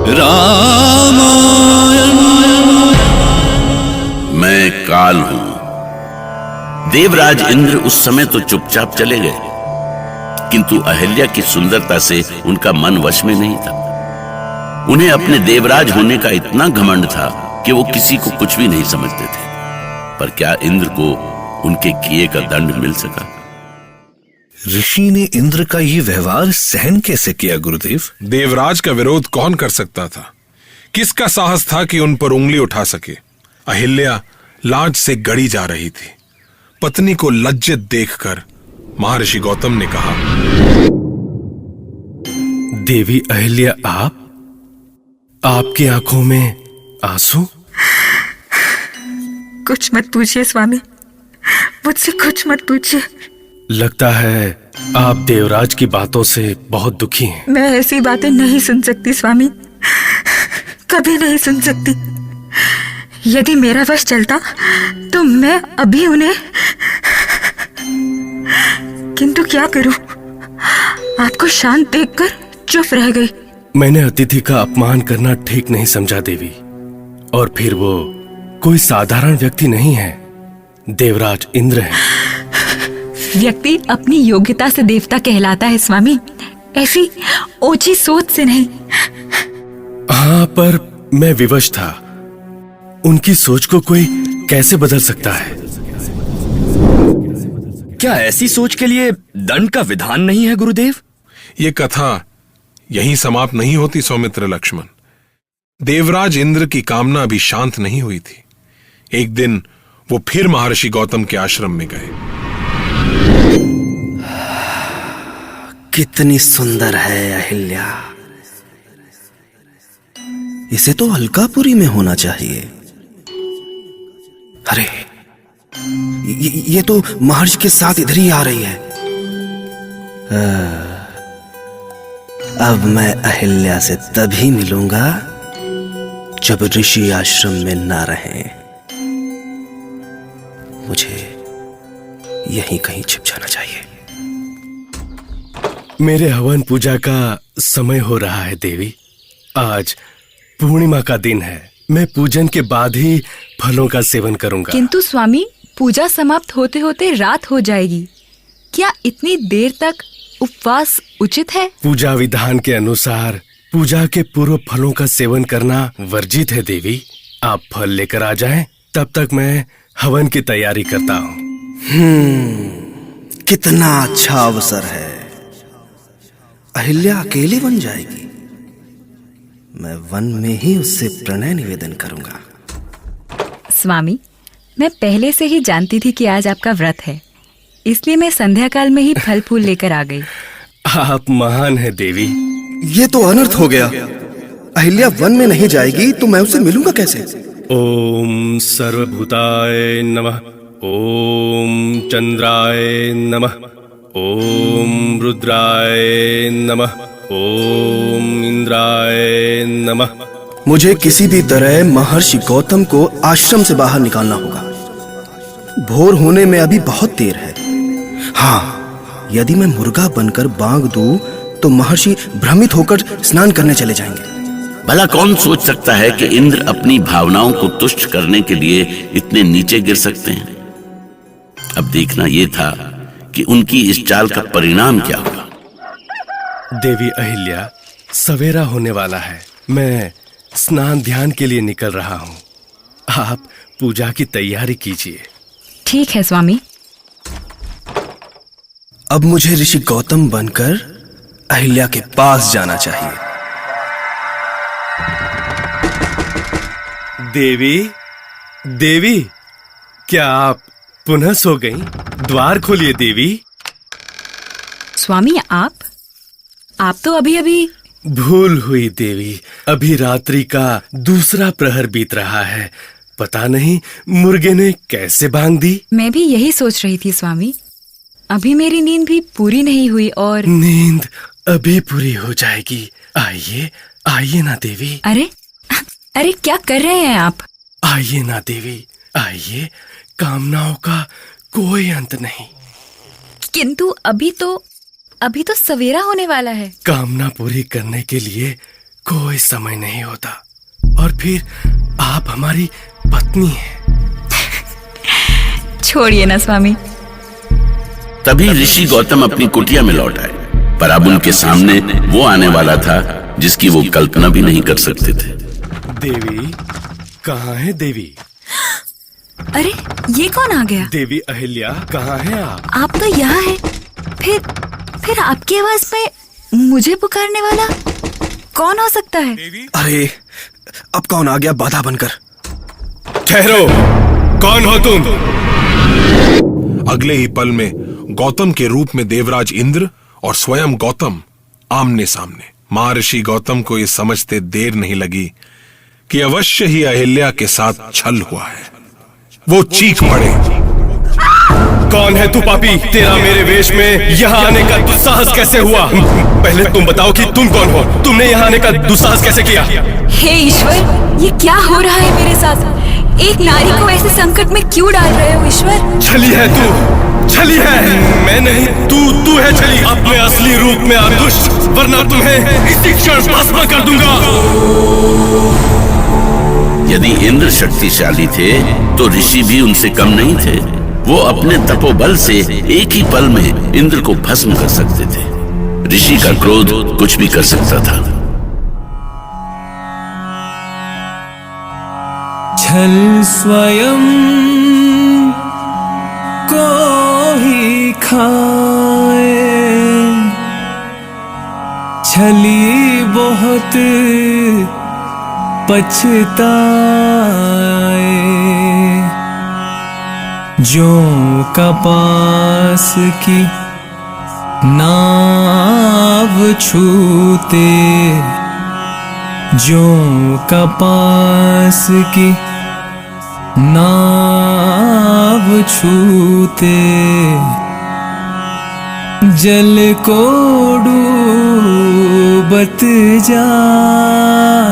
रामायण। मैं काल हूं। देवराज इंद्र उस समय तो चुपचाप चले गए, किंतु अहिल्या की सुंदरता से उनका मन वश में नहीं था। उन्हें अपने देवराज होने का इतना घमंड था कि वो किसी को कुछ भी नहीं समझते थे। पर क्या इंद्र को उनके किए का दंड मिल सका? ऋषि ने इंद्र का ये व्यवहार सहन कैसे किया गुरुदेव? देवराज का विरोध कौन कर सकता था? किसका साहस था कि उन पर उंगली उठा सके? अहिल्या लाज से गड़ी जा रही थी। पत्नी को लज्जित देखकर महर्षि गौतम ने कहा, देवी अहिल्या, आपकी आंखों में आंसू? कुछ मत पूछिए स्वामी, मुझसे कुछ मत पूछिए। लगता है आप देवराज की बातों से बहुत दुखी हैं। मैं ऐसी बातें नहीं सुन सकती स्वामी, कभी नहीं सुन सकती। यदि मेरा वश चलता तो मैं अभी उन्हें, किंतु क्या करूं? आपको शांत देखकर चुप रह गई। मैंने अतिथि का अपमान करना ठीक नहीं समझा देवी। और फिर वो कोई साधारण व्यक्ति नहीं है, देवराज इंद्र है। व्यक्ति अपनी योग्यता से देवता कहलाता है स्वामी, ऐसी ओछी सोच से नहीं। हाँ, पर मैं विवश था। उनकी सोच को कोई कैसे बदल सकता है? क्या ऐसी सोच के लिए दंड का विधान नहीं है गुरुदेव? ये कथा यहीं समाप्त नहीं होती सौमित्र लक्ष्मण। देवराज इंद्र की कामना अभी शांत नहीं हुई थी। एक दिन वो फिर महर्षि गौतम के आश्रम में गए। कितनी सुंदर है अहिल्या, इसे तो अलकापुरी में होना चाहिए। अरे ये तो महर्षि के साथ इधर ही आ रही है। अब मैं अहिल्या से तभी मिलूंगा जब ऋषि आश्रम में ना रहे। मुझे यहीं कहीं छिप जाना चाहिए। मेरे हवन पूजा का समय हो रहा है देवी। आज पूर्णिमा का दिन है। मैं पूजन के बाद ही फलों का सेवन करूंगा। किंतु स्वामी, पूजा समाप्त होते होते रात हो जाएगी। क्या इतनी देर तक उपवास उचित है? पूजा विधान के अनुसार पूजा के पूर्व फलों का सेवन करना वर्जित है देवी। आप फल लेकर आ जाएं, तब तक मैं हवन की तैयारी करता हूँ। कितना अच्छा अवसर है। अहिल्या अकेली बन जाएगी। मैं वन में ही उससे प्रणय निवेदन करूंगा। स्वामी, मैं पहले से ही जानती थी कि आज आपका व्रत है, इसलिए मैं संध्या काल में ही फल फूल लेकर आ गई। आप महान है देवी। ये तो अनर्थ हो गया। अहिल्या वन में नहीं जाएगी तो मैं उसे मिलूंगा कैसे? ओम सर्वभूताय नमः। ओम चंद्राय नमः। ओम रुद्राय नमः। ओम इंद्राय नमः। मुझे किसी भी तरह महर्षि गौतम को आश्रम से बाहर निकालना होगा। भोर होने में अभी बहुत देर है। हाँ, यदि मैं मुर्गा बनकर बांग दूं तो महर्षि भ्रमित होकर स्नान करने चले जाएंगे। भला कौन सोच सकता है कि इंद्र अपनी भावनाओं को तुष्ट करने के लिए इतने नीचे गिर सकते हैं? अब देखना यह था कि उनकी इस चाल का परिणाम क्या होगा। देवी अहिल्या, सवेरा होने वाला है। मैं स्नान ध्यान के लिए निकल रहा हूँ। आप पूजा की तैयारी कीजिए। ठीक है स्वामी। अब मुझे ऋषि गौतम बनकर अहिल्या के पास जाना चाहिए। देवी, देवी, क्या आप पुनः सो गईं? द्वार खोलिए देवी। स्वामी, आप तो अभी भूल हुई देवी। अभी रात्रि का दूसरा प्रहर बीत रहा है। पता नहीं मुर्गे ने कैसे बांध दी। मैं भी यही सोच रही थी स्वामी। अभी मेरी नींद भी पूरी नहीं हुई और नींद अभी पूरी हो जाएगी। आइए, आइए ना देवी। अरे क्या कर रहे हैं आप? आइए ना देवी, आइए। कामनाओं का कोई अंत नहीं। किंतु अभी तो सवेरा होने वाला है। कामना पूरी करने के लिए कोई समय नहीं होता, और फिर आप हमारी पत्नी हैं। छोड़िए ना स्वामी। तभी ऋषि गौतम अपनी कुटिया में लौट आए, पर अब उनके सामने वो आने वाला था जिसकी वो कल्पना भी नहीं कर सकते थे। देवी, कहाँ है देवी? अरे ये कौन आ गया? देवी अहिल्या, कहाँ हैं आप? तो यहाँ है। फिर आपकी आवाज पे मुझे पुकारने वाला कौन हो सकता है? अरे अब कौन आ गया बाधा बनकर? ठहरो, कौन हो तुम? अगले ही पल में गौतम के रूप में देवराज इंद्र और स्वयं गौतम आमने सामने। महर्षि गौतम को ये समझते देर नहीं लगी कि अवश्य ही अहिल्या के साथ छल हुआ है। वो चीख पड़े, कौन है तू पापी? तेरा मेरे वेश में यहाँ आने का दुस्साहस कैसे हुआ? पहले तुम बताओ कि तुम कौन हो? तुमने यहाँ आने का दुस्साहस कैसे किया? हे ईश्वर, ये क्या हो रहा है मेरे साथ? एक नारी को ऐसे संकट में क्यों डाल रहे हो ईश्वर? छली है तू, छली है। मैं नहीं, तू है छली। अपने असली रूप में आ दुष्ट, वरना तुम्हें इसी क्षण भस्म कर दूंगा। यदि इंद्र शक्तिशाली थे तो ऋषि भी उनसे कम नहीं थे। वो अपने तपोबल से एक ही पल में इंद्र को भस्म कर सकते थे। ऋषि का क्रोध कुछ भी कर सकता था। छल स्वयं को ही खाए, छली बहुत पछताए। जो कपास की नाव छूते, जो कपास की नाव छूते, जल को डूबत जाए।